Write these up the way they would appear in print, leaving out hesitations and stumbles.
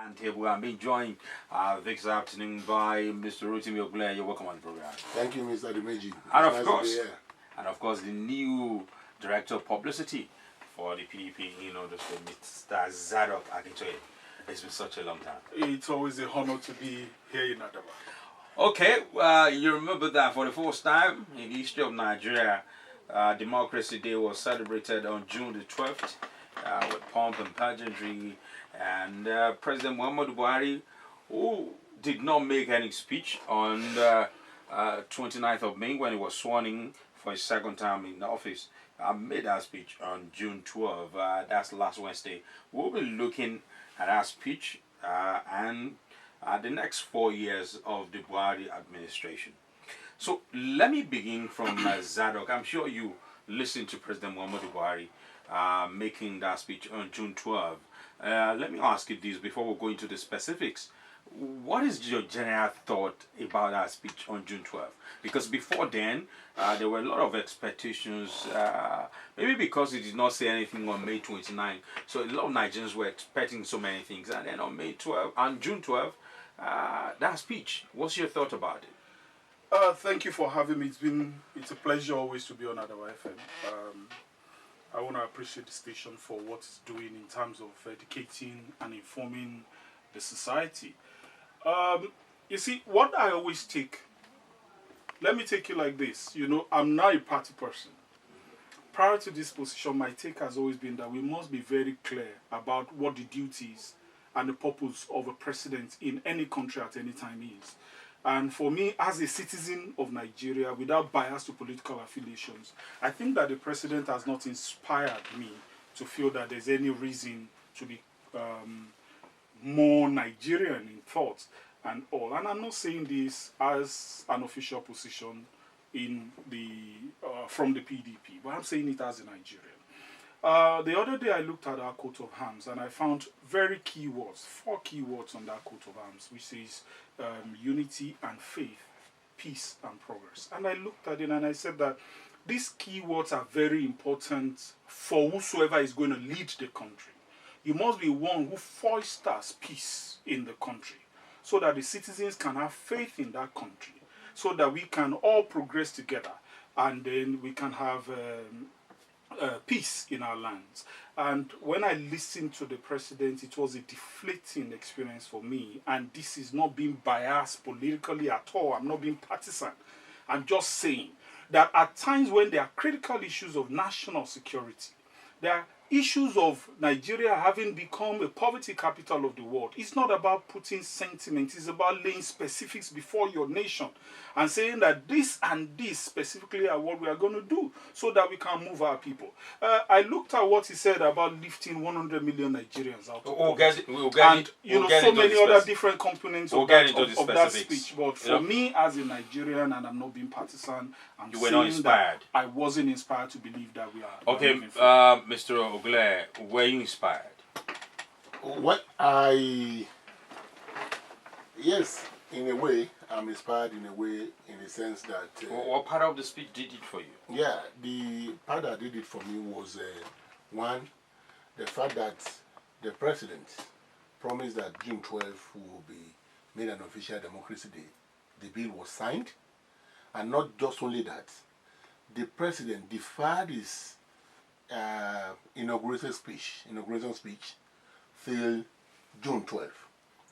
Roundtable. I'm being joined this afternoon by Mr. Rotimi Ogle. You're welcome on the program. Thank you, Mr. Dimeji. And of course, the new director of publicity for the PDP in Ondo State, Mr. Zadok Akintoye. It's been such a long time. It's always an honor to be here in Adaba. Okay, you remember that for the first time in the history of Nigeria, Democracy Day was celebrated on June the 12th with pomp and pageantry, and President Muhammadu Buhari, who did not make any speech on the 29th of May when he was sworn in for his second term in office, made that speech on June 12th. That's last Wednesday. We'll be looking at that speech and the next 4 years of the Buhari administration. So let me begin from Zadok. I'm sure you listened to President Muhammadu Buhari making that speech on June 12th. Let me ask you this before we go into the specifics. What is your general thought about that speech on June 12th? Because before then, there were a lot of expectations, maybe because he did not say anything on May 29th. So a lot of Nigerians were expecting so many things. And then on June 12th, that speech, what's your thought about it? Thank you for having me. It's a pleasure always to be on Adaba FM. I want to appreciate the station for what it's doing in terms of educating and informing the society. You see, what I always take, let me take you like this. You know, I'm not a party person. Prior to this position, my take has always been that we must be very clear about what the duties and the purpose of a president in any country at any time is. And for me, as a citizen of Nigeria, without bias to political affiliations, I think that the president has not inspired me to feel that there's any reason to be more Nigerian in thought and all. And I'm not saying this as an official position in the from the PDP, but I'm saying it as a Nigerian. The other day I looked at our coat of arms and I found very key words, 4 key words on that coat of arms, which is unity and faith, peace and progress. And I looked at it and I said that these key words are very important for whosoever is going to lead the country. You must be one who fosters peace in the country so that the citizens can have faith in that country, so that we can all progress together and then we can have peace in our lands. And when I listened to the president, it was a deflating experience for me. And this is not being biased politically at all. I'm not being partisan. I'm just saying that at times when there are critical issues of national security, there are issues of Nigeria having become a poverty capital of the world. It's not about putting sentiment. It's about laying specifics before your nation and saying that this and this specifically are what we are going to do so that we can move our people. I looked at what he said about lifting 100 million Nigerians out of poverty. So many other different components of that speech. But for me as a Nigerian, and I'm not being partisan, you were not inspired. I wasn't inspired to believe that we are. Okay, Mr. Ogle, were you inspired? Yes, in a way, I'm inspired in a way, in the sense that... what part of the speech did it for you? Yeah, the part that did it for me was, one, the fact that the president promised that June 12th will be made an official Democracy Day. The bill was signed, and not just only that, the president deferred his inauguration speech till June 12th,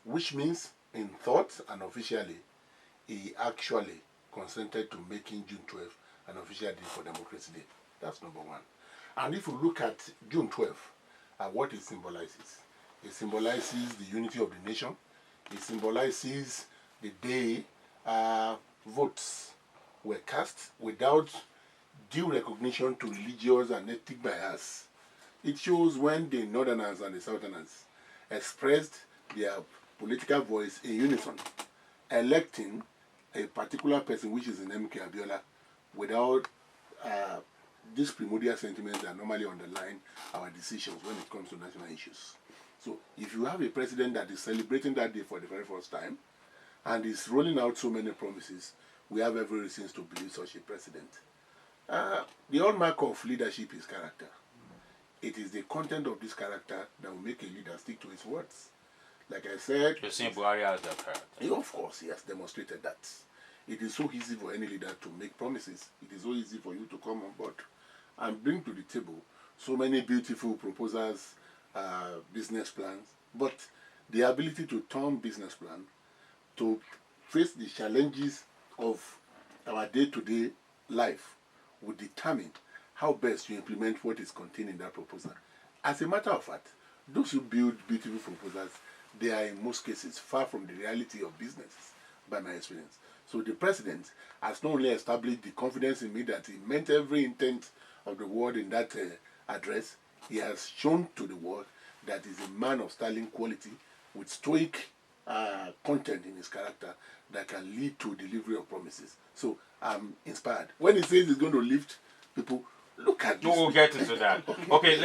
which means in thought and officially he actually consented to making June 12th an official day for Democracy Day. That's number one. And if you look at June 12th and what it symbolizes the unity of the nation. It symbolizes the day votes were cast without due recognition to religious and ethnic bias. It shows when the Northerners and the Southerners expressed their political voice in unison, electing a particular person, which is in MK Abiola, without these primordial sentiments that normally underline our decisions when it comes to national issues. So if you have a president that is celebrating that day for the very first time and is rolling out so many promises, we have every reason to believe such a president. The hallmark of leadership is character. It is the content of this character that will make a leader stick to his words. Like I said, You're saying Buhari has that character. of course, he has demonstrated that. It is so easy for any leader to make promises. It is so easy for you to come on board and bring to the table so many beautiful proposals, business plans, but the ability to turn business plan to face the challenges of our day-to-day life will determine how best you implement what is contained in that proposal. As a matter of fact, those who build beautiful proposals, they are in most cases far from the reality of business, by my experience. So the president has not only established the confidence in me that he meant every intent of the word in that address, he has shown to the world that he's a man of sterling quality with stoic content in his character that can lead to delivery of promises. So I'm inspired. When he says he's going to lift people, look at this. We'll get into that. Okay,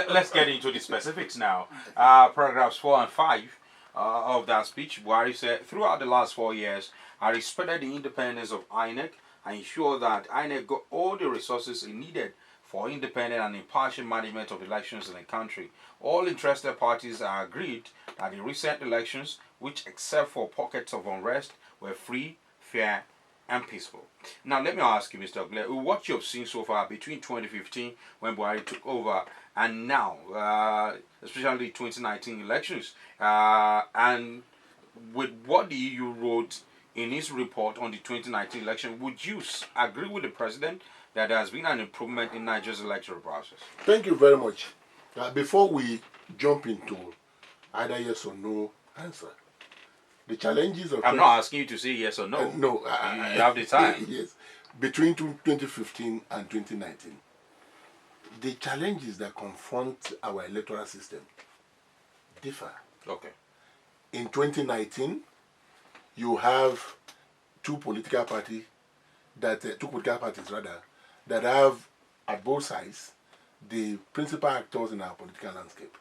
let's get into the specifics now. Paragraphs 4 and 5 of that speech, Buhari said, throughout the last 4 years, I respected the independence of INEC and ensured that INEC got all the resources it needed for independent and impartial management of elections in the country. All interested parties are agreed that the recent elections, which except for pockets of unrest, were free, fair, and peaceful. Now, let me ask you, Mr. Ogle, what you've seen so far between 2015, when Buhari took over, and now, especially 2019 elections, and with what the EU wrote in his report on the 2019 election, would you agree with the president that there has been an improvement in Nigeria's electoral process? Thank you very much. Before we jump into either yes or no answer, the challenges of... I'm not asking you to say yes or no. No. You have the time. Yes. Between 2015 and 2019, the challenges that confront our electoral system differ. Okay. In 2019, you have two political parties that have at both sides the principal actors in our political landscape.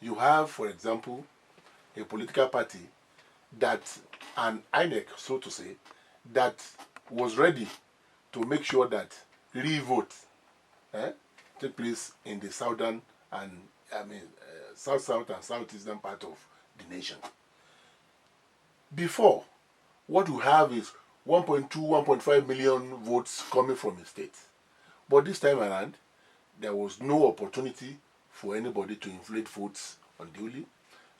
You have, for example, a political party that, an INEC, so to say, that was ready to make sure that re-vote take place in the southern and south and southeastern part of the nation. Before, what we have is 1.2, 1.5 million votes coming from a state. But this time around, there was no opportunity for anybody to inflate votes unduly.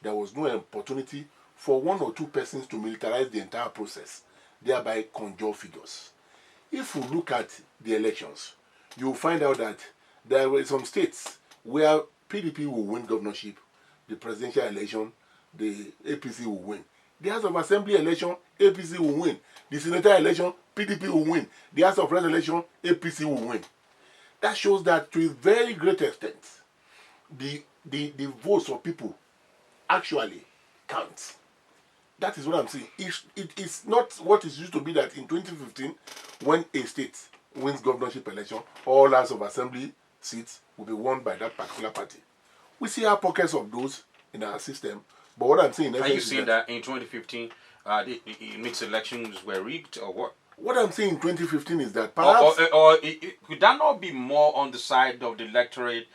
There was no opportunity for one or two persons to militarize the entire process, thereby conjure figures. If we look at the elections, you will find out that there were some states where PDP will win governorship, the presidential election, the APC will win. The House of Assembly election, APC will win. The senator election, PDP will win. The House of Reps election, APC will win. That shows that to a very great extent, the votes of people actually count. That is what I'm saying. It's not what it used to be that in 2015, when a state wins governorship election, all House of Assembly seats will be won by that particular party. We see our pockets of those in our system, but what I'm saying... Are you saying that in 2015, the mixed elections were rigged, or what? What I'm saying in 2015 is that perhaps... Could that not be more on the side of the electorate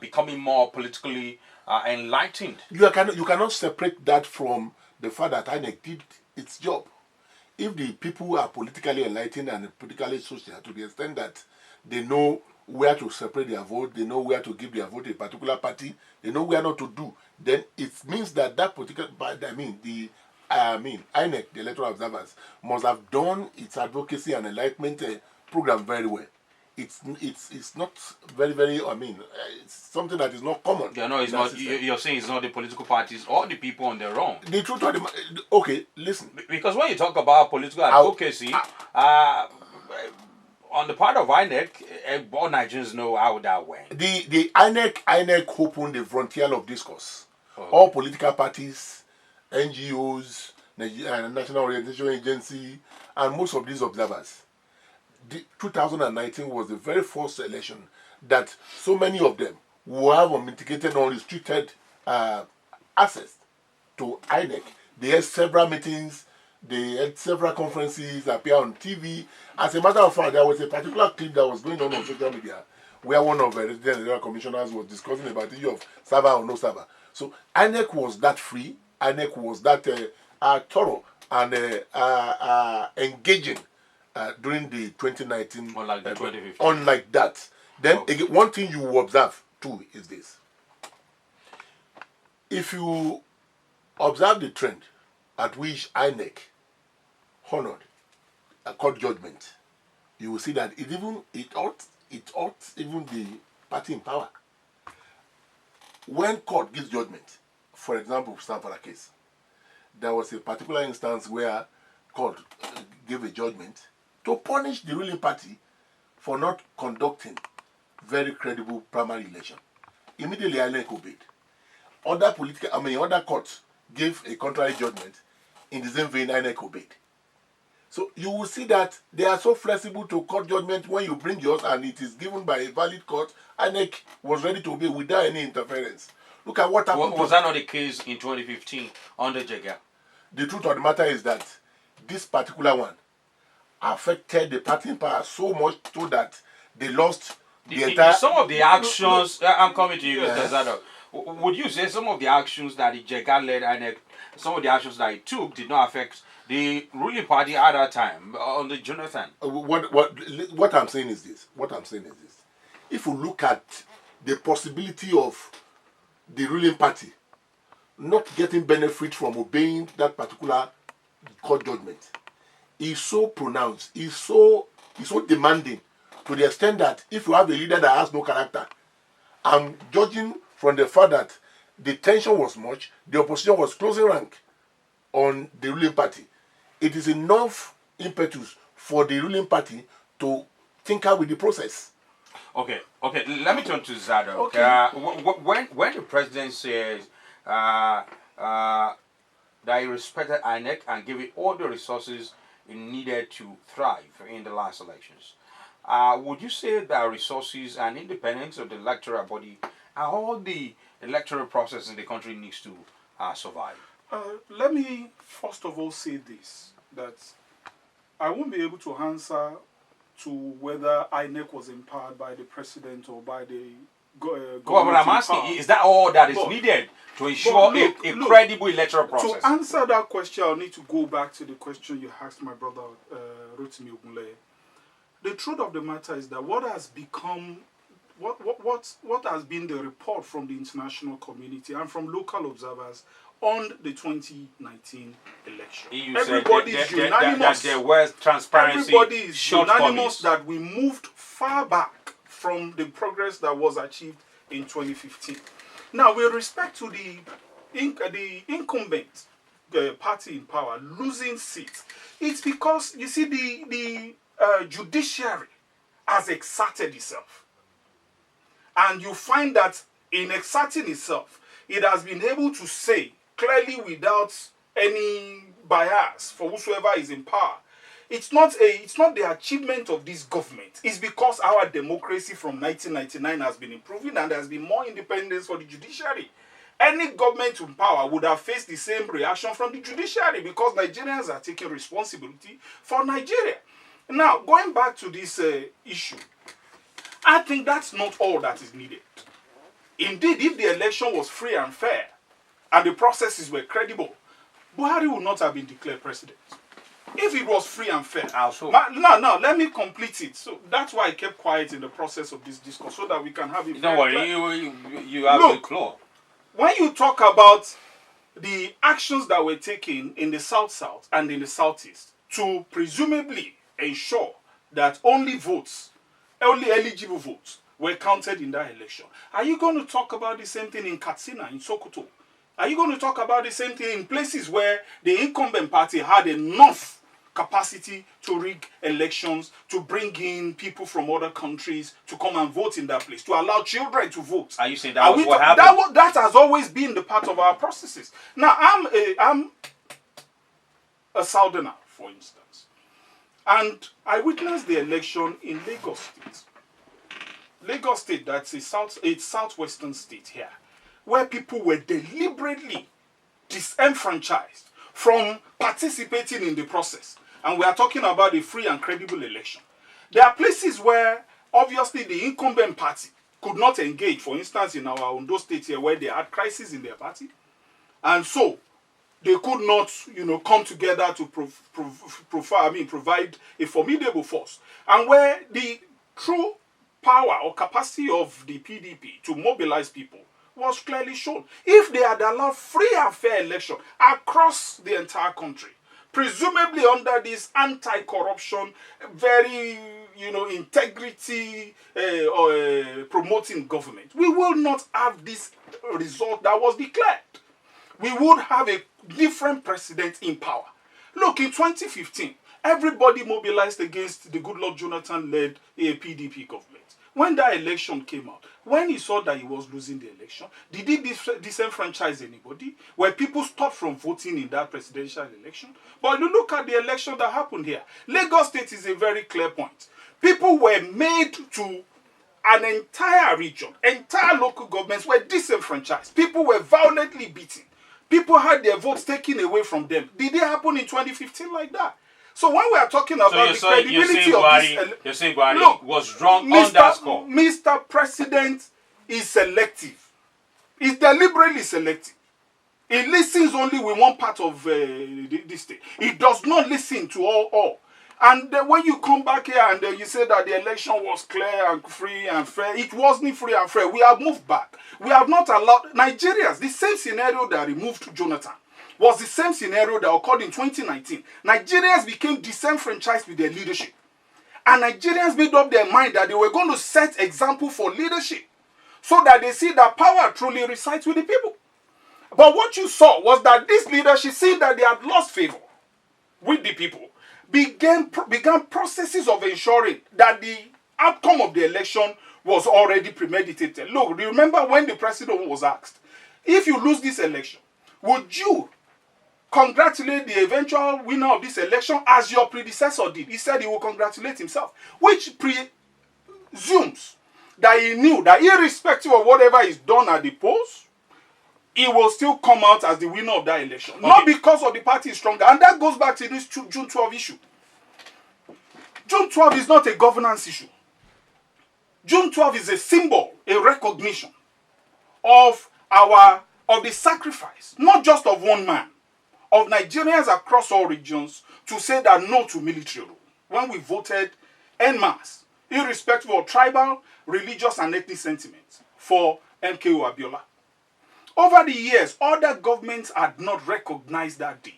becoming more politically enlightened? You cannot separate that from the fact that INEC did its job. If the people are politically enlightened and politically social to the extent that they know where to separate their vote, they know where to give their vote to a particular party, they know where not to do, then it means that that particular... INEC, the electoral observers, must have done its advocacy and enlightenment program very well. It's not very, it's something that is not common. Yeah, no, it's not. You're saying it's not the political parties or the people on their own. The truth of the... Okay, listen. Because when you talk about political advocacy, on the part of INEC, all Nigerians know how that went. The INEC opened the frontier of discourse. Oh. All political parties, NGOs, National Orientation Agency, and most of these observers. 2019 was the very first election that so many of them who have unmitigated, unrestricted access to INEC. They had several meetings, they had several conferences, appear on TV. As a matter of fact, there was a particular clip that was going on social media where one of the resident electoral commissioners was discussing about the issue of server or no server. So INEC was that free INEC was that thorough and engaging during the 2019. Unlike the 2015. Unlike that. Then again, one thing you will observe too is this. If you observe the trend at which INEC honored a court judgment, you will see that it ought even the party in power. When court gives judgment, for example, Sanfara case, there was a particular instance where court gave a judgment to punish the ruling party for not conducting very credible primary election. Immediately, INEC obeyed. Other courts gave a contrary judgment. In the same vein, INEC obeyed. So you will see that they are so flexible to court judgment. When you bring yours and it is given by a valid court, INEC was ready to obey without any interference. Look at what happened. Was that not the case in 2015 under Jega? The truth of the matter is that this particular one affected the party in power so much so that they lost the entire... Some of the actions... I'm coming to you, Mr. Zado. Would you say some of the actions that the Jega-led INEC, some of the actions that it took did not affect the ruling party at that time, under Jonathan? What I'm saying is this. If you look at the possibility of the ruling party not getting benefit from obeying that particular court judgment, is so pronounced, is so demanding, to the extent that if you have a leader that has no character, I'm judging from the fact that the tension was much, the opposition was closing rank on the ruling party. It is enough impetus for the ruling party to tinker with the process. Okay. Let me turn to Zado. Okay. When the president says that he respected INEC and gave it all the resources it needed to thrive in the last elections, would you say that resources and independence of the electoral body are all the electoral process in the country needs to survive? Let me first of all say this, that I won't be able to answer to whether INEC was empowered by the president or by the government. But I'm asking, is that all that is needed to ensure a credible electoral process? To answer that question, I'll need to go back to the question you asked my brother Rotimi Ogunleye. The truth of the matter is that what has become, what has been the report from the international community and from local observers on the 2019 election. Everybody is unanimous that there was transparency. Everybody is unanimous that we moved far back from the progress that was achieved in 2015. Now, with respect to the incumbent party in power losing seats, it's because, you see, the judiciary has exerted itself. And you find that in exerting itself, it has been able to say clearly without any bias for whosoever is in power, it's not the achievement of this government. It's because our democracy from 1999 has been improving and there has been more independence for the judiciary. Any government in power would have faced the same reaction from the judiciary because Nigerians are taking responsibility for Nigeria. Now, going back to this issue, I think that's not all that is needed. Indeed, if the election was free and fair and the processes were credible, Buhari would not have been declared president. If it was free and fair. Now, let me complete it. So that's why I kept quiet in the process of this discourse, so that we can have it. Don't worry, you have the claw. When you talk about the actions that were taken in the South and in the Southeast to presumably ensure that only eligible votes were counted in that election, are you going to talk about the same thing in Katsina, in Sokoto? Are you going to talk about the same thing in places where the incumbent party had enough capacity to rig elections, to bring in people from other countries to come and vote in that place, to allow children to vote? Are you saying that was what happened? That has always been the part of our processes. Now, I'm a Southerner, for instance, and I witnessed the election in Lagos State. Lagos State, that's a southwestern state here, where people were deliberately disenfranchised from participating in the process. And we are talking about a free and credible election. There are places where, obviously, the incumbent party could not engage. For instance, in our Ondo State here, where they had crisis in their party. And so, they could not, come together to provide a formidable force. And where the true power or capacity of the PDP to mobilize people was clearly shown. If they had allowed free and fair election across the entire country, presumably under this anti-corruption, very, integrity promoting government, we will not have this result that was declared. We would have a different president in power. Look, in 2015, everybody mobilized against the Goodluck Jonathan-led PDP government. When that election came out, when he saw that he was losing the election, did he disenfranchise anybody? Were people stopped from voting in that presidential election? But you look at the election that happened here. Lagos State is a very clear point. People were made to an entire region, entire local governments were disenfranchised. People were violently beaten. People had their votes taken away from them. Did it happen in 2015 like that? So when we are talking about the credibility of this... You're saying Buhari was wrong on that score. Mr. President is selective. He's deliberately selective. He listens only with one part of this thing. He does not listen to all. And when you come back here and you say that the election was clear and free and fair, it wasn't free and fair. We have moved back. We have not allowed Nigerians, the same scenario that removed Jonathan, was the same scenario that occurred in 2019. Nigerians became disenfranchised with their leadership. And Nigerians made up their mind that they were going to set example for leadership so that they see that power truly resides with the people. But what you saw was that this leadership, seeing that they had lost favor with the people, began processes of ensuring that the outcome of the election was already premeditated. Look, remember when the president was asked, if you lose this election, would you congratulate the eventual winner of this election as your predecessor did? He said he will congratulate himself, which presumes that he knew that irrespective of whatever is done at the polls, he will still come out as the winner of that election. Okay. Not because of the party is stronger. And that goes back to this June 12 issue. June 12 is not a governance issue. June 12 is a symbol, a recognition of the sacrifice, not just of one man, of Nigerians across all regions to say that no to military rule. When we voted en masse, irrespective of tribal, religious, and ethnic sentiments, for MKO Abiola. Over the years, other governments had not recognized that day.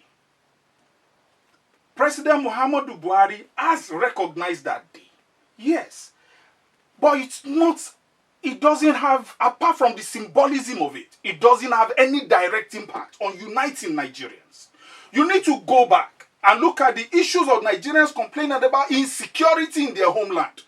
President Muhammadu Buhari has recognized that day. Yes. But it doesn't have, apart from the symbolism of it, it doesn't have any direct impact on uniting Nigerians. You need to go back and look at the issues of Nigerians complaining about insecurity in their homeland.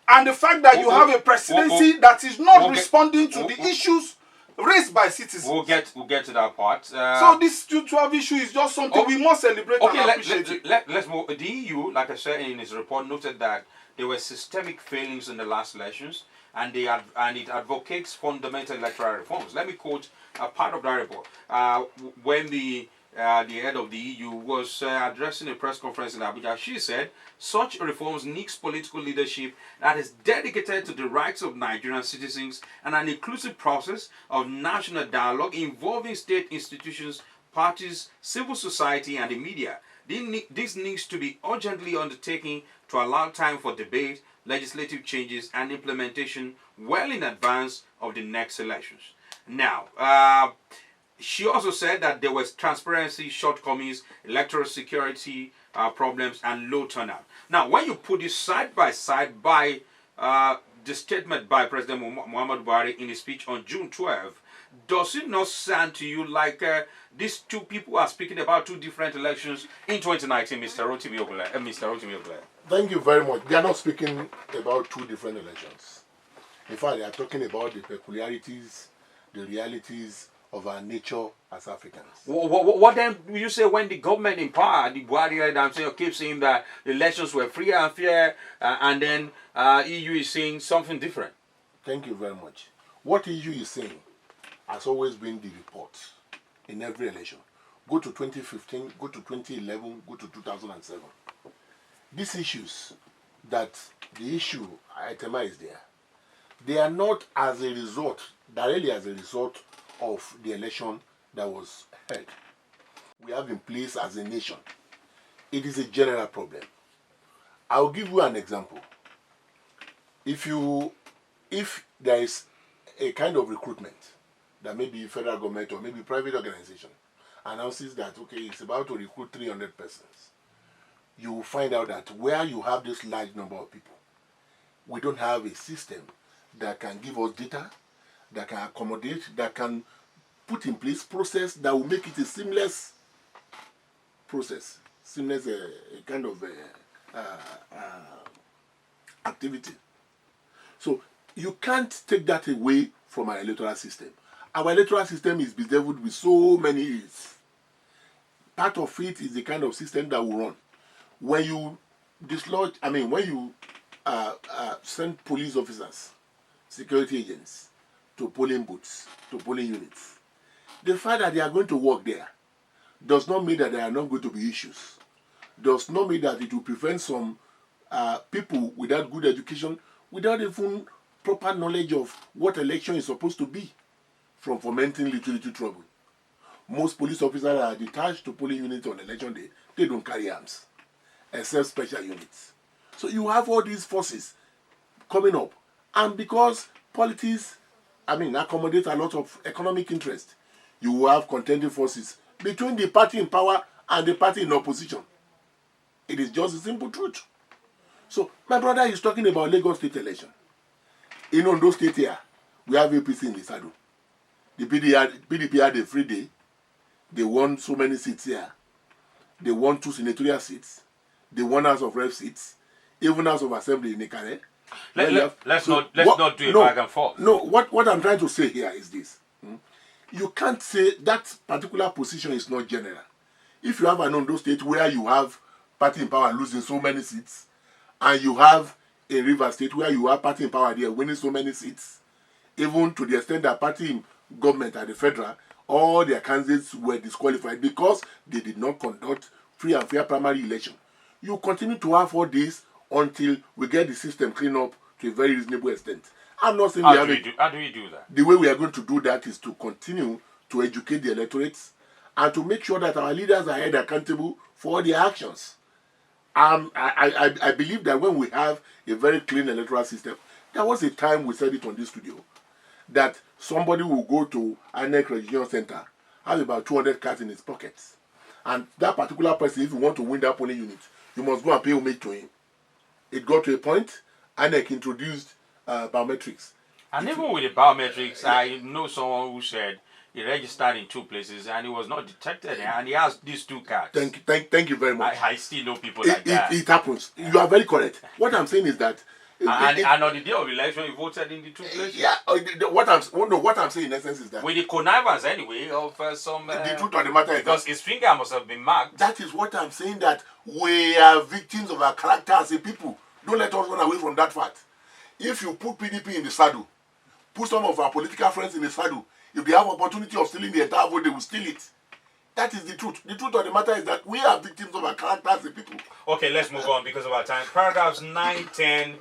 And the fact that you have a presidency that is not responding to the issues raised by citizens. We'll get to that part. So this 212 issue is just something we must celebrate and appreciate. Let's move. The EU, like I said in his report, noted that there were systemic failings in the last elections, and it advocates fundamental electoral reforms. Let me quote a part of that report. When the head of the EU was addressing a press conference in Abuja, she said, such reforms needs political leadership that is dedicated to the rights of Nigerian citizens and an inclusive process of national dialogue involving state institutions, parties, civil society, and the media. This needs to be urgently undertaken to allow time for debate, legislative changes, and implementation well in advance of the next elections. Now, she also said that there was transparency shortcomings, electoral security problems, and low turnout. Now, when you put this side by side by the statement by President Muhammadu Buhari in his speech on June 12, does it not sound to you like these two people are speaking about two different elections in 2019, Mr. Rotimi Ogunleye? Thank you very much. They are not speaking about two different elections. In fact, they are talking about the peculiarities, the realities of our nature as Africans. What then do you say when the government in power, the Buhari, keep saying that the elections were free and fair, and then EU is saying something different? Thank you very much. What EU is saying has always been the report in every election. Go to 2015, go to 2011, go to 2007. These issues that the issue itemized there, they are not as a result, directly as a result of the election that was held. have in place as a nation, it is a general problem. I'll give you an example. If there is a kind of recruitment that maybe federal government or maybe private organization announces that, okay, it's about to recruit 300 persons, you will find out that where you have this large number of people, we don't have a system that can give us data, that can accommodate, that can put in place process that will make it a seamless process, seamless kind of activity. So you can't take that away from our electoral system. Our electoral system is bedeviled with so many ills. Part of it is the kind of system that will run. When you dislodge, when you send police officers, security agents to polling booths, to polling units, the fact that they are going to work there does not mean that there are not going to be issues. Does not mean that it will prevent some people without good education, without even proper knowledge of what election is supposed to be, from fomenting little trouble. Most police officers are detached to polling units on election day. They don't carry arms, except special units. So you have all these forces coming up. And because politics, accommodate a lot of economic interest, you will have contending forces between the party in power and the party in opposition. It is just a simple truth. So my brother is talking about Lagos State election. In Ondo State here, we have APC in the saddle. The PDP had a free day. They won so many seats here. They won 2 senatorial seats. They won House of Rep seats. Even House of Assembly in Ikare. Let's not do a back and forth. No, what I'm trying to say here is this. You can't say that particular position is not general. If you have an Ondo State where you have party in power losing so many seats, and you have a River State where you have party in power there winning so many seats, even to the extent that party in government at the federal, all their candidates were disqualified because they did not conduct free and fair primary election. You continue to have all this until we get the system cleaned up to a very reasonable extent. I'm not saying how do we do that? The way we are going to do that is to continue to educate the electorates and to make sure that our leaders are held accountable for all their actions. I believe that when we have a very clean electoral system, there was a time we said it on this studio, that somebody will go to INEC Regional Center, have about 200 cards in his pockets. And that particular person, if you want to win that polling unit, you must go and pay homage to him. It got to a point, INEC introduced biometrics. And even with the biometrics, I know someone who said he registered in 2 places and he was not detected, and he has these 2 cards. Thank you very much. I still know people like that. It happens. You are very correct. What I'm saying is that... And on the day of election, you voted in the 2 places? Yeah. What I'm saying in essence is that... With the connivance anyway of some... the truth of the matter is because his finger must have been marked. That is what I'm saying, that we are victims of our character as a people. Don't let us run away from that fact. If you put PDP in the saddle, put some of our political friends in the saddle, if they have opportunity of stealing the entire vote, they will steal it. That is the truth. The truth of the matter is that we are victims of our character as a people. Okay, let's move on because of our time. Paragraphs 9, 10,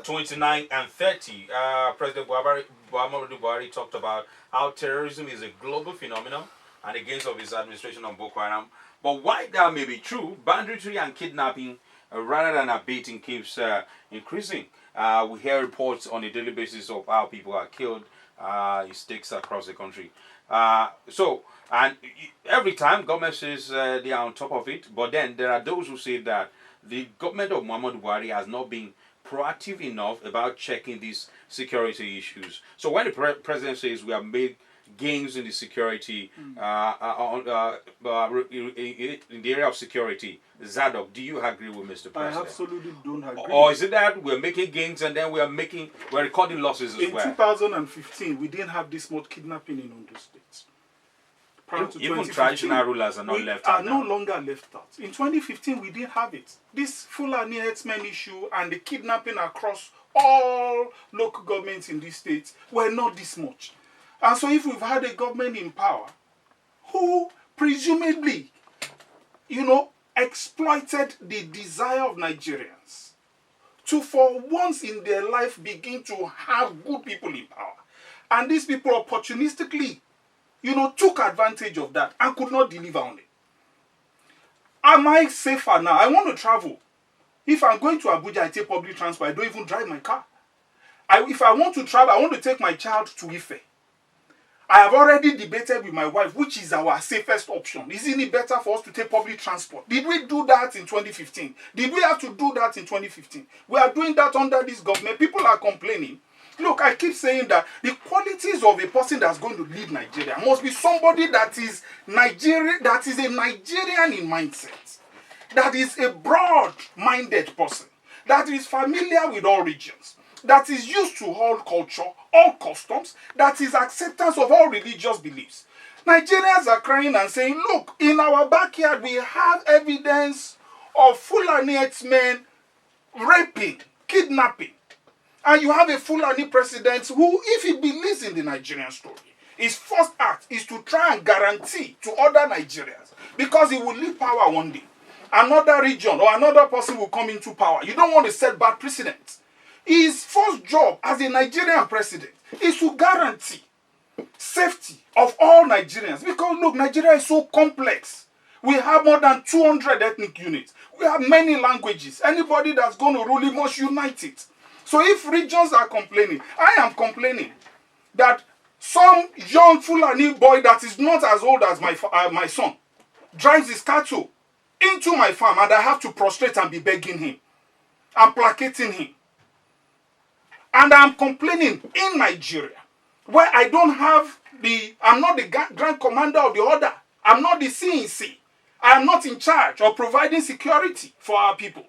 29, and 30. President Buhari talked about how terrorism is a global phenomenon and against of his administration on Boko Haram. But why that may be true, banditry and kidnapping, rather than abating, keeps increasing. We hear reports on a daily basis of how people are killed in stakes across the country. And every time government says they are on top of it, but then there are those who say that the government of Muhammadu Buhari has not been proactive enough about checking these security issues. So when the president says we have made gains in the security, in the area of security, Zadok, do you agree with Mr. President? I absolutely don't agree. Or is it that we're making gains and then we're recording losses as well? In 2015, we didn't have this much kidnapping in Ondo State. Even traditional rulers are not left out. We are no longer left out. In 2015, we didn't have it. This Fulani herdsmen issue and the kidnapping across all local governments in this state were not this much. And so if we've had a government in power who presumably, exploited the desire of Nigerians to, for once in their life, begin to have good people in power. And these people opportunistically, took advantage of that and could not deliver on it. Am I safer now? I want to travel. If I'm going to Abuja, I take public transport. I don't even drive my car. If I want to travel, I want to take my child to Ife. I have already debated with my wife, which is our safest option. Isn't it better for us to take public transport? Did we do that in 2015? Did we have to do that in 2015? We are doing that under this government. People are complaining. Look, I keep saying that the qualities of a person that's going to lead Nigeria must be somebody that is Nigerian, that is a Nigerian in mindset, that is a broad-minded person, that is familiar with all regions, that is used to all culture, all customs, that is acceptance of all religious beliefs. Nigerians are crying and saying, look, in our backyard we have evidence of Fulani men raping, kidnapping. And you have a Fulani president who, if he believes in the Nigerian story, his first act is to try and guarantee to other Nigerians, because he will leave power one day. Another region or another person will come into power. You don't want to set bad precedents. His first job as a Nigerian president is to guarantee safety of all Nigerians. Because look, Nigeria is so complex. We have more than 200 ethnic units. We have many languages. Anybody that's going to rule, it must unite it. So if regions are complaining, I am complaining that some young Fulani boy that is not as old as my son drives his cattle into my farm, and I have to prostrate and be begging him and placating him. And I'm complaining in Nigeria, where I don't have I'm not the grand commander of the order. I'm not the CNC. I am not in charge of providing security for our people.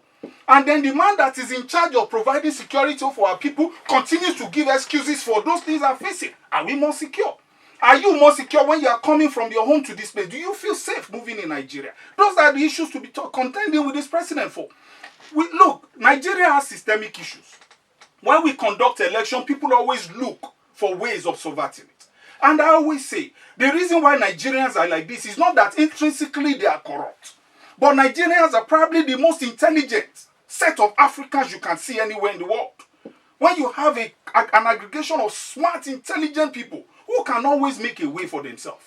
And then the man that is in charge of providing security for our people continues to give excuses for those things I'm facing. Are we more secure? Are you more secure when you are coming from your home to this place? Do you feel safe moving in Nigeria? Those are the issues to be contending with this president for. Look, Nigeria has systemic issues. When we conduct election, people always look for ways of subverting it. And I always say, the reason why Nigerians are like this is not that intrinsically they are corrupt. But Nigerians are probably the most intelligent set of Africans you can see anywhere in the world. When you have an aggregation of smart, intelligent people who can always make a way for themselves,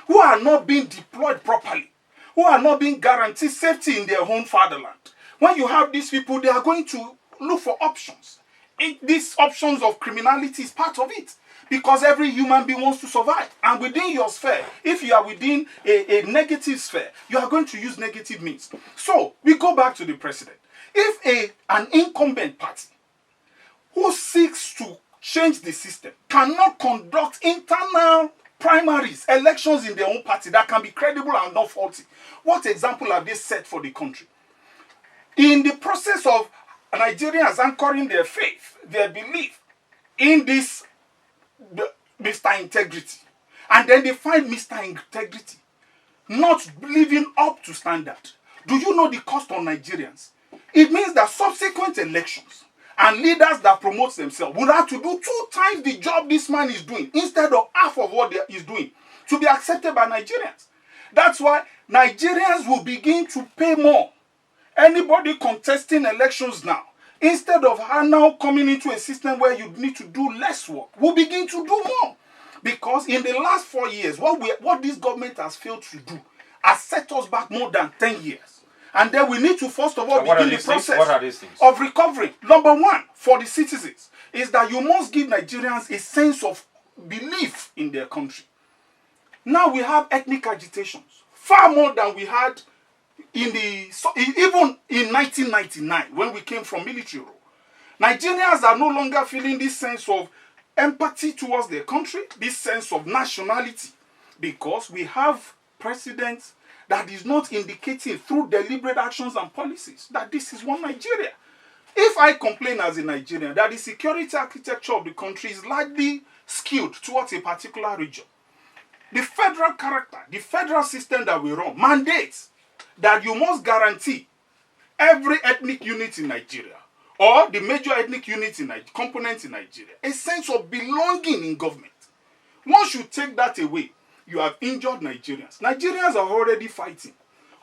who are not being deployed properly, who are not being guaranteed safety in their own fatherland. When you have these people, they are going to look for options. These options of criminality is part of it. Because every human being wants to survive. And within your sphere, if you are within a negative sphere, you are going to use negative means. So, we go back to the president. If an incumbent party who seeks to change the system cannot conduct internal primaries, elections in their own party that can be credible and not faulty, what example have they set for the country? In the process of Nigerians anchoring their faith, their belief in this Mr. Integrity, and then they find Mr. Integrity not living up to standard, do you know the cost on Nigerians? It means that subsequent elections and leaders that promote themselves will have to do 2 times the job this man is doing instead of half of what he's doing to be accepted by Nigerians. That's why Nigerians will begin to pay more. Anybody contesting elections now, instead of her now coming into a system where you need to do less work, will begin to do more. Because in the last 4 years, what this government has failed to do has set us back more than 10 years. And then we need to first of all begin the process of recovery. Number one, for the citizens, is that you must give Nigerians a sense of belief in their country. Now we have ethnic agitations, far more than we had even in 1999 when we came from military rule. Nigerians are no longer feeling this sense of empathy towards their country, this sense of nationality, because we have presidents that is not indicating through deliberate actions and policies that this is one Nigeria. If I complain as a Nigerian that the security architecture of the country is largely skewed towards a particular region, the federal character, the federal system that we run mandates that you must guarantee every ethnic unit in Nigeria, or the major ethnic units in components in Nigeria, a sense of belonging in government. Once you take that away, you have injured Nigerians. Nigerians are already fighting.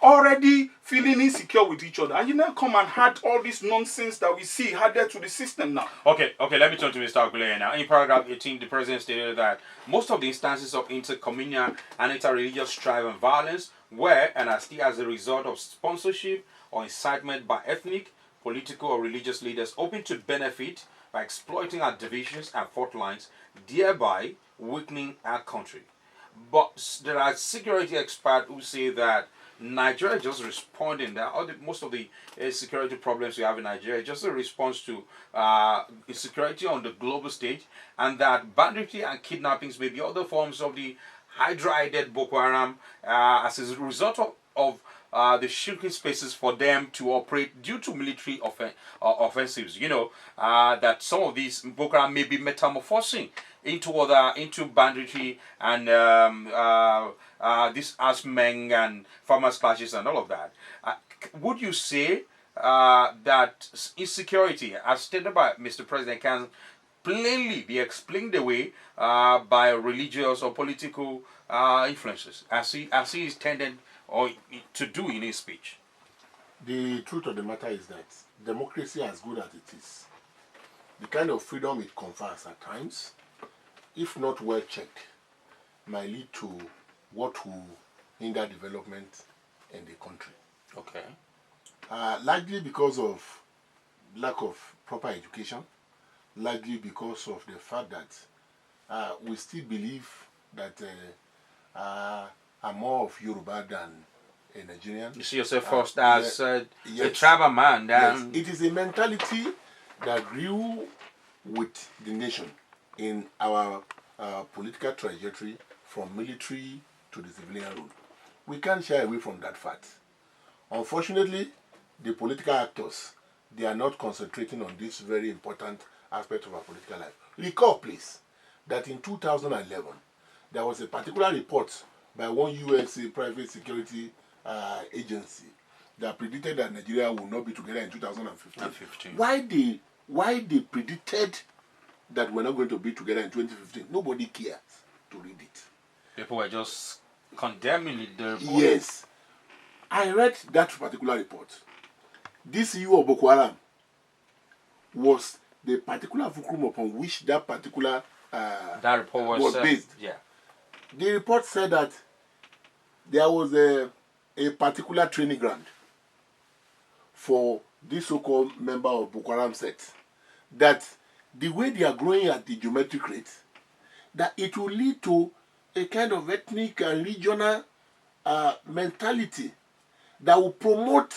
already feeling insecure with each other, and you now come and add all this nonsense that we see added to the system now. Okay, let me turn to Mr. Aguilera now. In paragraph 18, the president stated that most of the instances of intercommunal and interreligious strife and violence were and are still as a result of sponsorship or incitement by ethnic, political, or religious leaders hoping to benefit by exploiting our divisions and fault lines, thereby weakening our country. But there are security experts who say that Nigeria just responding that most of the security problems we have in Nigeria is just a response to insecurity on the global stage, and that banditry and kidnappings may be other forms of the Hydra-headed Boko Haram as a result of the shrinking spaces for them to operate due to military offensives. You know that some of these Boko Haram may be metamorphosing into banditry and this Asmeng and farmers clashes and all of that. Would you say that insecurity, as stated by Mr. President, can plainly be explained away by religious or political influences, as he is tending or to do in his speech? The truth of the matter is that democracy, as good as it is, the kind of freedom it confers at times, if not well checked, might lead to what will hinder development in the country. Okay. Largely because of lack of proper education, largely because of the fact that we still believe that I'm more of Yoruba than a Nigerian. You see yourself first as a yes, tribal man. yes. It is a mentality that grew with the nation in our political trajectory from military to the civilian rule. We can't shy away from that fact. Unfortunately, the political actors, they are not concentrating on this very important aspect of our political life. Recall, please, that in 2011, there was a particular report by one USA private security agency that predicted that Nigeria will not be together in 2015. Why they predicted that we're not going to be together in 2015? Nobody cares to read it. People were just condemning it. Yes. I read that particular report. This EU of Boko Haram was the particular fulcrum upon which that particular that report was based. Yeah. The report said that there was a particular training ground for this so-called member of Boko Haram sect, that the way they are growing at the geometric rate, that it will lead to a kind of ethnic and regional mentality that will promote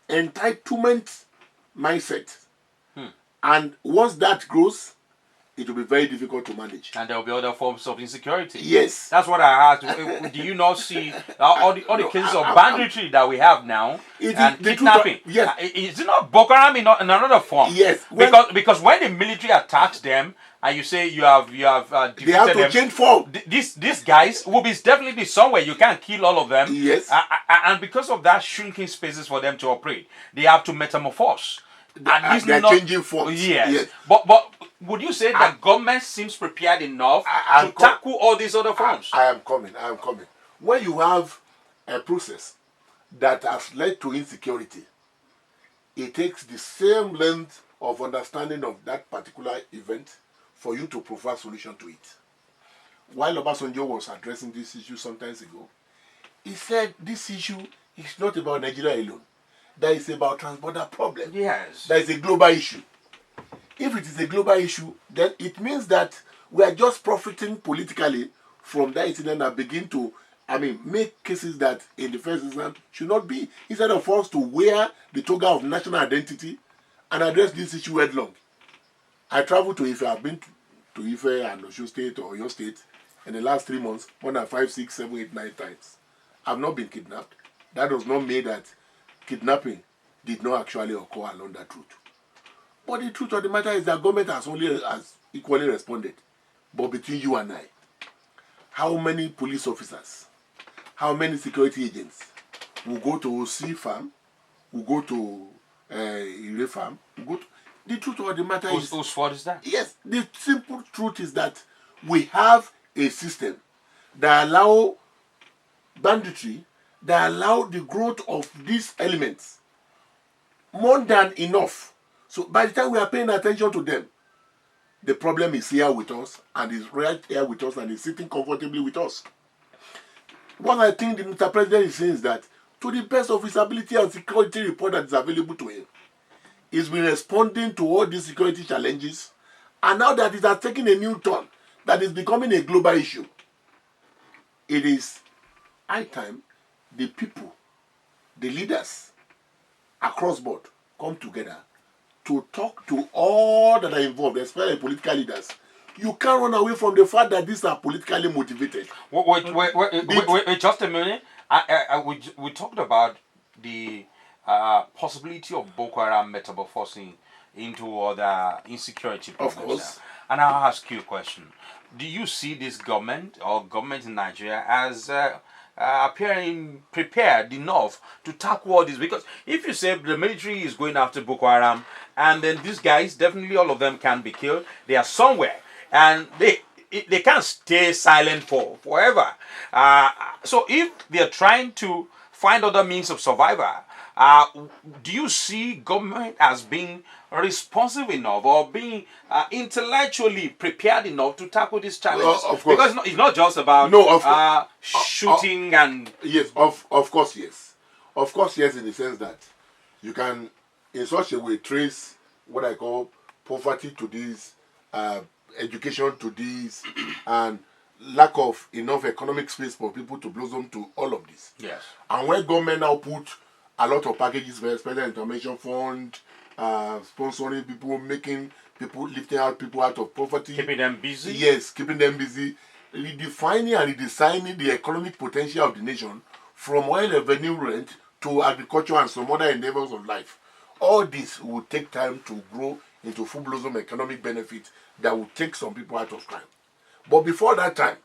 entitlement mindset. And once that grows, it will be very difficult to manage. And there will be other forms of insecurity. Yes. That's what I asked. Do you not see all the cases of banditry that we have now and kidnapping? Yes. Is it not Boko Haram in another form? Yes. Because when the military attacks them and you say you have defeated they have to them, change form. These guys will be definitely somewhere. You can't kill all of them. Yes. And because of that shrinking spaces for them to operate, they have to metamorphose. And they're changing forms. Yes. But would you say that government seems prepared enough to tackle all these other forms? I am coming. When you have a process that has led to insecurity, it takes the same length of understanding of that particular event for you to provide solution to it. While Obasanjo was addressing this issue some time ago, he said this issue is not about Nigeria alone. That is about transborder problem. Yes. That is a global issue. If it is a global issue, then it means that we are just profiting politically from that incident and begin to, make cases that in the first instance should not be. Instead of us to wear the toga of national identity and address this issue headlong. I traveled to Ife. I've been to Ife and Osun State or your state in the last 3 months more than 5, 6, 7, 8, 9 times. I've not been kidnapped. That does not mean that kidnapping did not actually occur along that route. But the truth of the matter is that government has equally responded. But between you and I, how many police officers, how many security agents will go to C farm, will go to Ire farm, will go to... The truth of the matter is... Whose fault is that? Yes, the simple truth is that we have a system that allow banditry that allow the growth of these elements more than enough. So by the time we are paying attention to them, the problem is here with us and is right here with us and is sitting comfortably with us. What I think the Mr. President is saying is that to the best of his ability and security report that is available to him, he's been responding to all these security challenges, and now that it has taken a new turn, that is becoming a global issue, it is high time the people, the leaders across board come together to talk to all that are involved, especially political leaders. You can't run away from the fact that these are politically motivated. Wait, just a minute. We talked about the possibility of Boko Haram metamorphosing into other insecurity problems. Of course. And I'll ask you a question. Do you see this government or government in Nigeria as appearing prepared enough to tackle all this? Because if you say the military is going after Boko Haram, and then these guys, definitely all of them can be killed, they are somewhere, and they can't stay silent forever. So if they're trying to find other means of survival, do you see government as being responsive enough or being intellectually prepared enough to tackle these challenges? Of course. Because it's not just about shooting and... Yes, of course, yes. Of course, yes, in the sense that you can, in such a way, trace what I call poverty to this, education to this, and lack of enough economic space for people to blossom to all of this. Yes. And when government now put a lot of packages for Special Intervention Fund, sponsoring people, making people, lifting out people out of poverty. Keeping them busy? Yes, keeping them busy. Redefining and redesigning the economic potential of the nation from oil revenue rent to agriculture and some other endeavors of life. All this will take time to grow into full blossom economic benefit that will take some people out of crime. But before that time,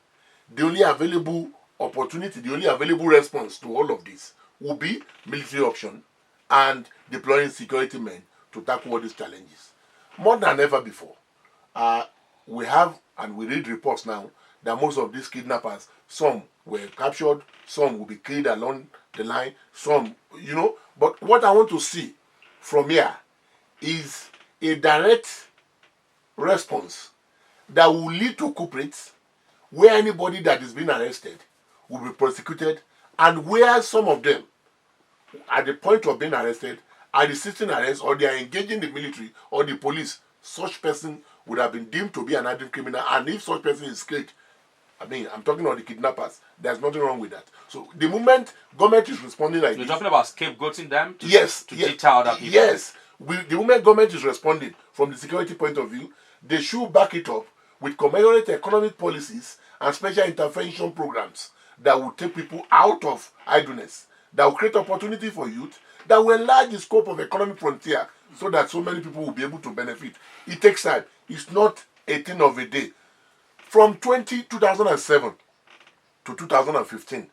the only available opportunity, the only available response to all of this will be military option and deploying security men to tackle all these challenges. More than ever before, we have, and we read reports now, that most of these kidnappers, some were captured, some will be killed along the line, some, But what I want to see from here is a direct response that will lead to couplets where anybody that is being arrested will be prosecuted, and where some of them, at the point of being arrested, are resisting arrest or they are engaging the military or the police, such person would have been deemed to be an hardened criminal, and if such person is killed, I'm talking about the kidnappers, there's nothing wrong with that. So the moment government is responding like You're this... talking about scapegoating them to deter other people? Yes. The moment government is responding from the security point of view, they should back it up with commensurate economic policies and special intervention programs that will take people out of idleness, that will create opportunity for youth, that will enlarge the scope of economic frontier so that so many people will be able to benefit. It takes time. It's not a thing of a day. From 2007 to 2015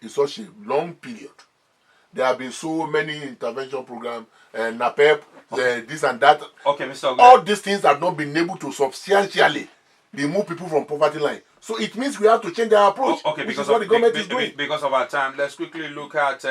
is such a long period. There have been so many intervention programs, NAPEP, this and that. Okay, Mr. Ogun. All these things have not been able to substantially remove people from poverty line. So it means we have to change our approach, which is what the government is doing. Because of our time, let's quickly look at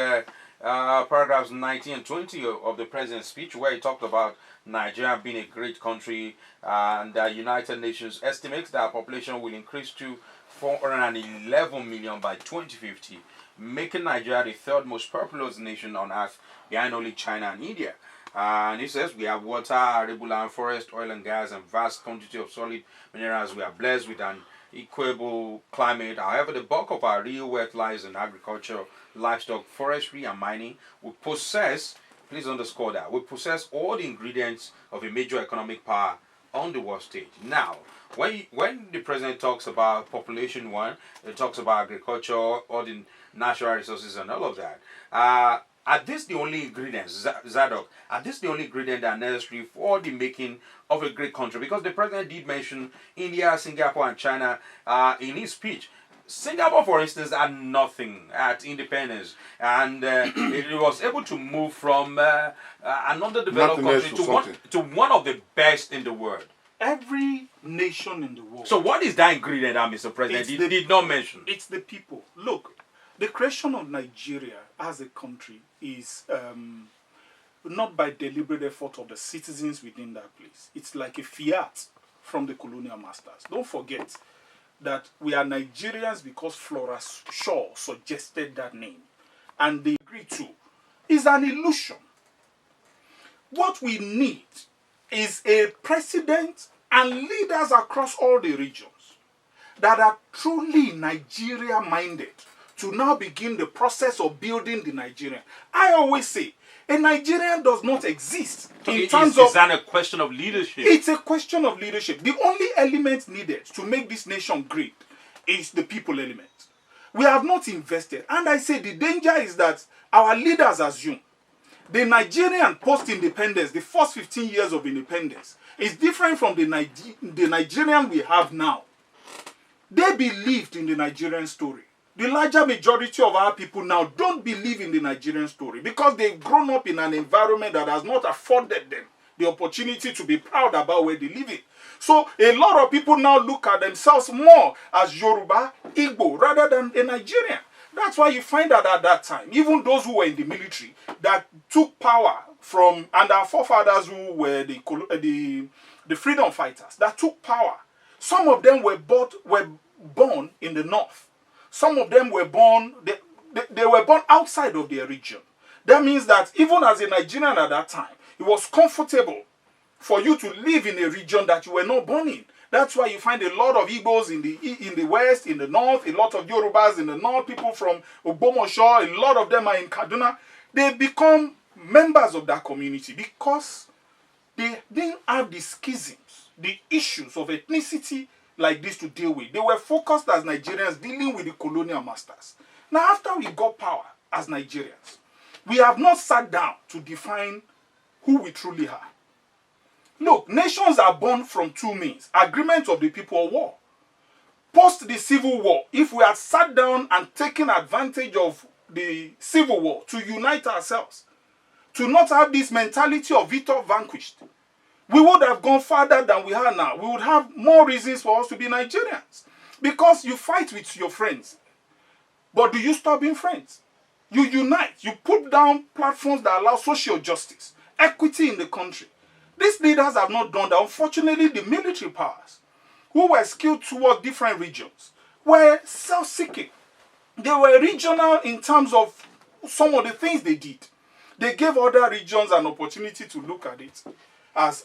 paragraphs 19 and 20 of the president's speech, where he talked about Nigeria being a great country, and the United Nations estimates that our population will increase to 411 million by 2050, making Nigeria the third most populous nation on earth, behind only China and India. And he says we have water, arable land, forest, oil and gas, and vast quantity of solid minerals. We are blessed with an equable climate. However, the bulk of our real wealth lies in agriculture, livestock, forestry, and mining. We possess, please underscore that, we possess all the ingredients of a major economic power on the world stage. Now, when the president talks about population one, he talks about agriculture, all the natural resources and all of that. Are these the only ingredients, Zadok? Are these the only ingredients that are necessary for the making of a great country? Because the president did mention India, Singapore, and China in his speech. Singapore, for instance, had nothing at independence, and it was able to move from an underdeveloped country to one of the best in the world. Every nation in the world. So what is that ingredient that Mr. President did not mention? It's the people. Look, The creation of Nigeria as a country is not by deliberate effort of the citizens within that place. It's like a fiat from the colonial masters. Don't forget that we are Nigerians because Flora Shaw suggested that name, and they agreed to. It's an illusion. What we need is a president and leaders across all the regions that are truly Nigeria minded to now begin the process of building the Nigerian. I always say, a Nigerian does not exist in terms of... Is that a question of leadership? It's a question of leadership. The only element needed to make this nation great is the people element. We have not invested. And I say the danger is that our leaders assume the Nigerian post-independence, the first 15 years of independence, is different from the Nigerian we have now. They believed in the Nigerian story. The larger majority of our people now don't believe in the Nigerian story because they've grown up in an environment that has not afforded them the opportunity to be proud about where they live in. So a lot of people now look at themselves more as Yoruba, Igbo, rather than a Nigerian. That's why you find that at that time, even those who were in the military that took power from, and our forefathers who were the freedom fighters that took power, some of them were born in the north. Some of them were born, they were born outside of their region. That means that even as a Nigerian at that time, it was comfortable for you to live in a region that you were not born in. That's why you find a lot of Igbos in the west, in the north, a lot of Yorubas in the north, people from Ogbomoso, a lot of them are in Kaduna. They become members of that community because they didn't have the schisms, the issues of ethnicity like this to deal with. They were focused as Nigerians dealing with the colonial masters. Now, after we got power as Nigerians, we have not sat down to define who we truly are. Look, nations are born from two means: agreement of the people or war. Post the Civil War, if we had sat down and taken advantage of the Civil War to unite ourselves, to not have this mentality of victor vanquished, we would have gone farther than we are now. We would have more reasons for us to be Nigerians. Because you fight with your friends. But do you stop being friends? You unite. You put down platforms that allow social justice, equity in the country. These leaders have not done that. Unfortunately, the military powers, who were skewed towards different regions, were self-seeking. They were regional in terms of some of the things they did. They gave other regions an opportunity to look at it as,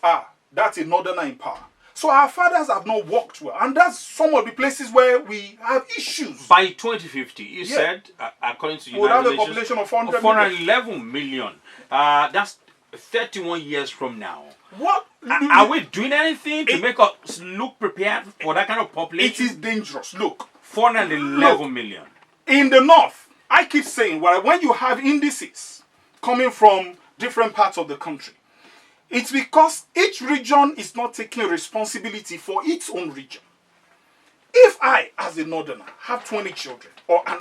that's a northerner in power. So our fathers have not worked well. And that's some of the places where we have issues. By 2050, you said, according to we'll have a Nations, population of 411 million. That's 31 years from now. What? Are we doing anything to make us look prepared for that kind of population? It is dangerous. Look. 411 million. In the north, I keep saying, well, when you have indices coming from different parts of the country, it's because each region is not taking responsibility for its own region. If I, as a northerner, have 20 children, or an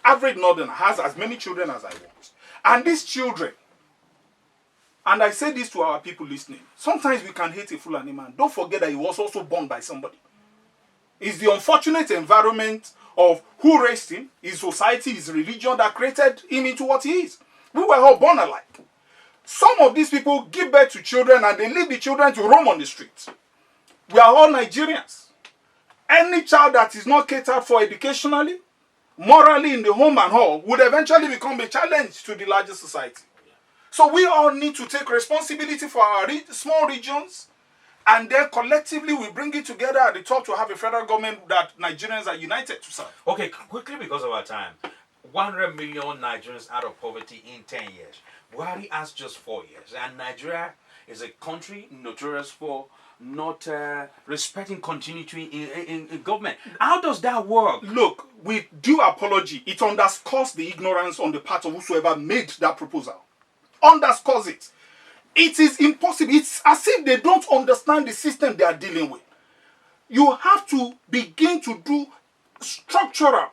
average northerner has as many children as I want, and these children, and I say this to our people listening, sometimes we can hate a Fulani man. Don't forget that he was also born by somebody. It's the unfortunate environment of who raised him, his society, his religion that created him into what he is. We were all born alike. Some of these people give birth to children and they leave the children to roam on the streets. We are all Nigerians. Any child that is not catered for educationally, morally in the home and all, would eventually become a challenge to the larger society. So we all need to take responsibility for our small regions, and then collectively we bring it together at the top to have a federal government that Nigerians are united to serve. Okay, quickly because of our time. 100 million Nigerians out of poverty in 10 years. Buhari has just 4 years. And Nigeria is a country notorious for not respecting continuity in government. How does that work? Look, with due apology, it underscores the ignorance on the part of whosoever made that proposal. Underscores it. It is impossible. It's as if they don't understand the system they are dealing with. You have to begin to do structural,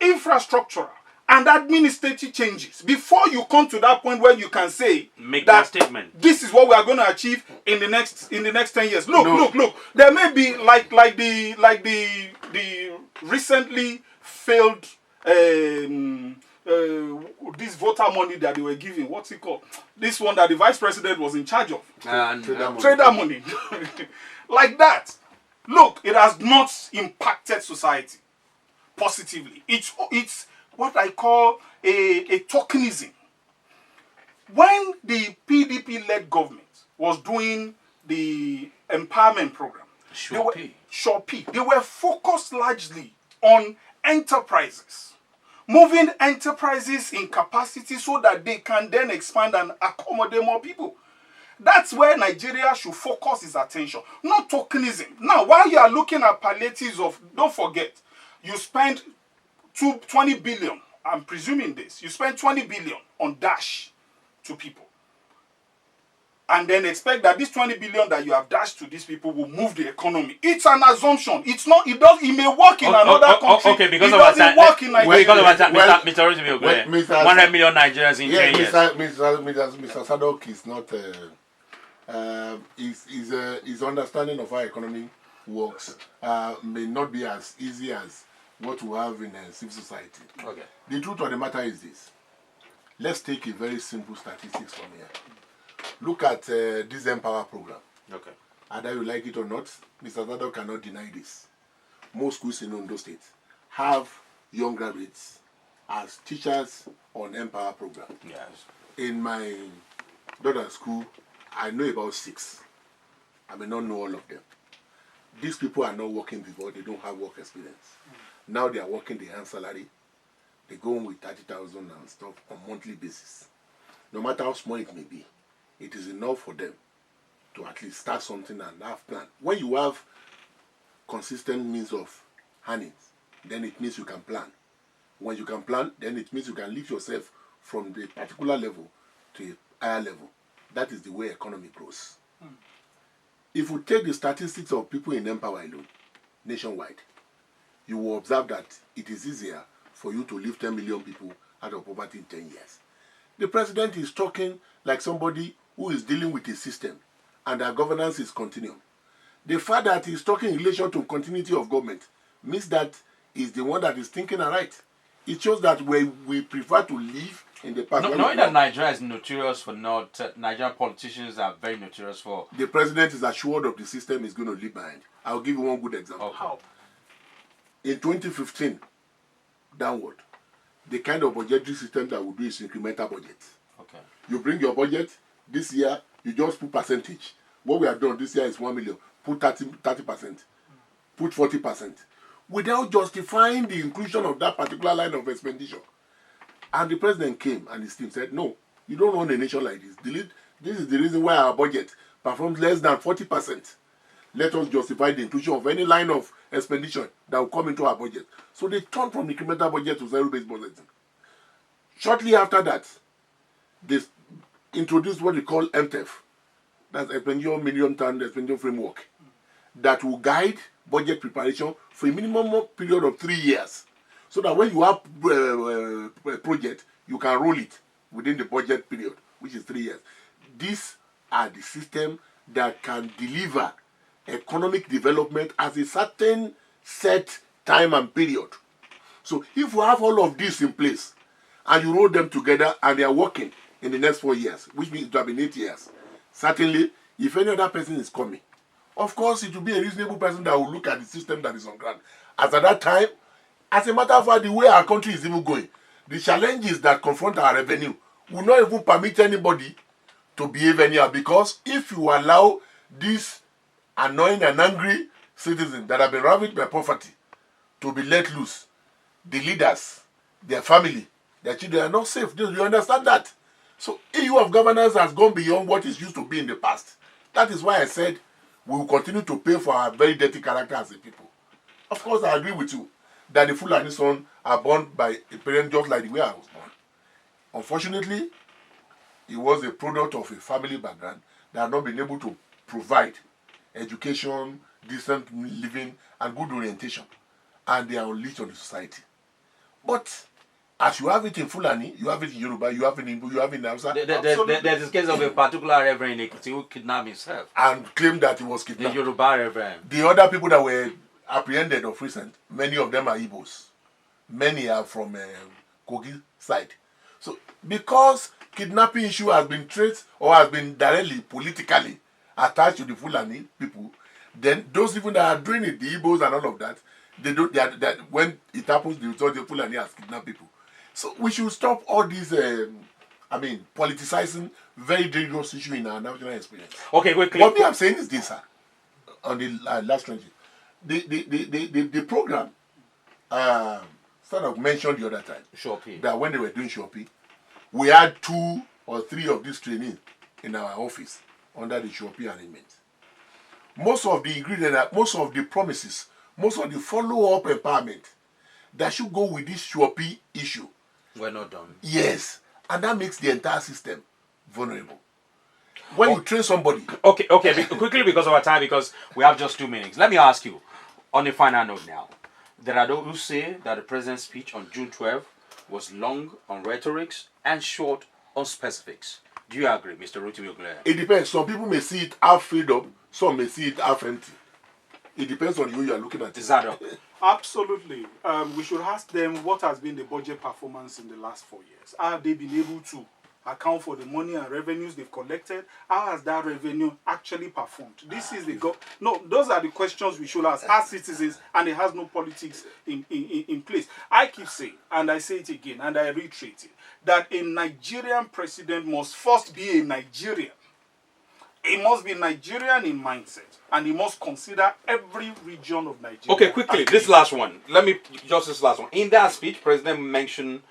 infrastructural, and administrative changes before you come to that point where you can say make that statement. This is what we are going to achieve in the next 10 years. Look. There may be like the recently failed this voter money that they were giving, what's it called? This one that the vice president was in charge of. Trader money. Like that. Look, it has not impacted society positively. It's what I call a tokenism. When the PDP-led government was doing the empowerment program, they were focused largely on enterprises, moving enterprises in capacity so that they can then expand and accommodate more people. That's where Nigeria should focus its attention, not tokenism. Now, while you are looking at palliatives of, don't forget, you spend 20 billion, I'm presuming this, you spend 20 billion on dash to people. And then expect that this 20 billion that you have dashed to these people will move the economy. It's an assumption. It's not, it may work in another country. Okay, because it of doesn't work in Nigeria. Because of our time, Mr. Rosemary, 100 million Nigerians in 10 years. Mr. Sadok is not, his understanding of how economy works may not be as easy as what we have in civil society. Okay. The truth of the matter is this. Let's take a very simple statistics from here. Look at this Empower program. Okay. Either you like it or not, Mr. Zadok cannot deny this. Most schools in Ondo State have young graduates as teachers on Empower program. Yes. In my daughter's school, I know about 6. I may not know all of them. These people are not working before, they don't have work experience. Now they are working, they earn salary. They go on with 30,000 and stuff on monthly basis. No matter how small it may be, it is enough for them to at least start something and have plan. When you have consistent means of earnings, then it means you can plan. When you can plan, then it means you can lift yourself from the particular level to a higher level. That is the way economy grows. If you take the statistics of people in Empower alone, nationwide, you will observe that it is easier for you to lift 10 million people out of poverty in 10 years. The president is talking like somebody who is dealing with a system and their governance is continuum. The fact that he's talking in relation to continuity of government means that he's the one that is thinking aright. It shows that we prefer to live in the past. Knowing that Nigeria is notorious for not, Nigerian politicians are very notorious for. The president is assured of the system is going to leave behind. I'll give you one good example. Okay. How? In 2015, downward, the kind of budgetary system that we do is incremental budget. Okay. You bring your budget, this year, you just put percentage. What we have done this year is 1 million. Put 30%. Put 40%. Without justifying the inclusion of that particular line of expenditure. And the president came and his team said, no, you don't run a nation like this. This is the reason why our budget performs less than 40%. Let us justify the inclusion of any line of expenditure that will come into our budget. So they turned from incremental budget to zero-based budgeting. Shortly after that, they introduced what they call MTEF. That's Expenditure Medium-Term Expenditure Framework. That will guide budget preparation for a minimum period of 3 years. So that when you have a project, you can roll it within the budget period, which is 3 years. These are the systems that can deliver economic development as a certain set time and period. So if you have all of this in place and you roll them together and they are working in the next 4 years, which means it will have been 8 years, certainly if any other person is coming, of course it will be a reasonable person that will look at the system that is on ground. As at that time, as a matter of fact, the way our country is even going, the challenges that confront our revenue will not even permit anybody to behave anyhow, because if you allow these annoying and angry citizens that have been ravaged by poverty to be let loose, the leaders, their family, their children are not safe. Do you understand that? So EU of governance has gone beyond what it used to be in the past. That is why I said we will continue to pay for our very dirty character as a people. Of course, I agree with you that the Fulani son are born by a parent just like the way I was born. Unfortunately, he was a product of a family background that had not been able to provide education, decent living, and good orientation. And they are unleashed on the society. But as you have it in Fulani, you have it in Yoruba, you have it in Igbo, you have it in Hausa. There's this case of a particular reverend in Ekiti who kidnapped himself. And claimed that he was kidnapped. The Yoruba reverend. The other people that were apprehended of recent, many of them are Igbos. many are from Kogi side. So because kidnapping issue has been traced or has been directly politically attached to the Fulani people, then those people that are doing it, the Igbos and all of that, they don't. They when it happens, they thought the Fulani has kidnapped people. So we should stop all these. Politicizing very dangerous issue in our national experience. Okay, quickly. What me I'm saying is this, sir. On the last 20, the program sort of mentioned the other time that when they were doing Shopee, we had 2 or 3 of these trainees in our office under the Shopee arrangement. Most of the ingredients, most of the promises, most of the follow-up empowerment that should go with this Shopee issue were not done. Yes, and that makes the entire system vulnerable. When you train somebody. Okay, quickly because of our time, because we have just 2 minutes. Let me ask you, on a final note now, there are those who say that the president's speech on June 12th was long on rhetorics and short on specifics. Do you agree, Mr. Rotimi Ogunleye? It depends. Some people may see it half filled up, some may see it half empty. It depends on who you are looking at. Zadok. Absolutely. We should ask them what has been the budget performance in the last 4 years. Have they been able to account for the money and revenues they've collected? How has that revenue actually performed? This is the no. Those are the questions we should ask as citizens, and it has no politics in place. I keep saying, and I say it again, and I reiterate it, that a Nigerian president must first be a Nigerian. He must be Nigerian in mindset, and he must consider every region of Nigeria. Okay, quickly, this last one. This last one. In that speech, President mentioned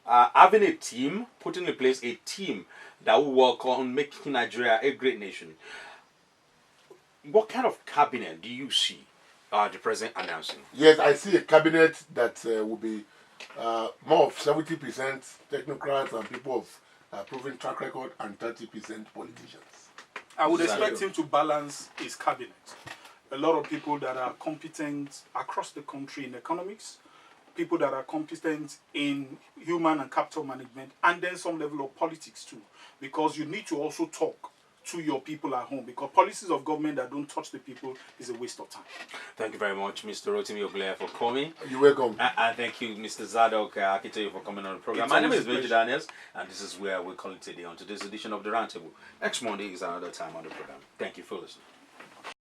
having a team, putting in place a team that will work on making Nigeria a great nation. What kind of cabinet do you see the president announcing? Yes, I see a cabinet that will be more of 70% technocrats and people of proven track record and 30% politicians. I would expect him to balance his cabinet. A lot of people that are competent across the country in economics, people that are competent in human and capital management, and then some level of politics too. Because you need to also talk to your people at home, because policies of government that don't touch the people is a waste of time. Thank you very much, Mr. Rotimi Ogunleye, for coming. You're welcome. And thank you, Mr. Zadok Akitayo, for coming on the program. My name is Benji Daniels, and this is where we call it today on today's edition of the Roundtable. Next Monday is another time on the program. Thank you for listening.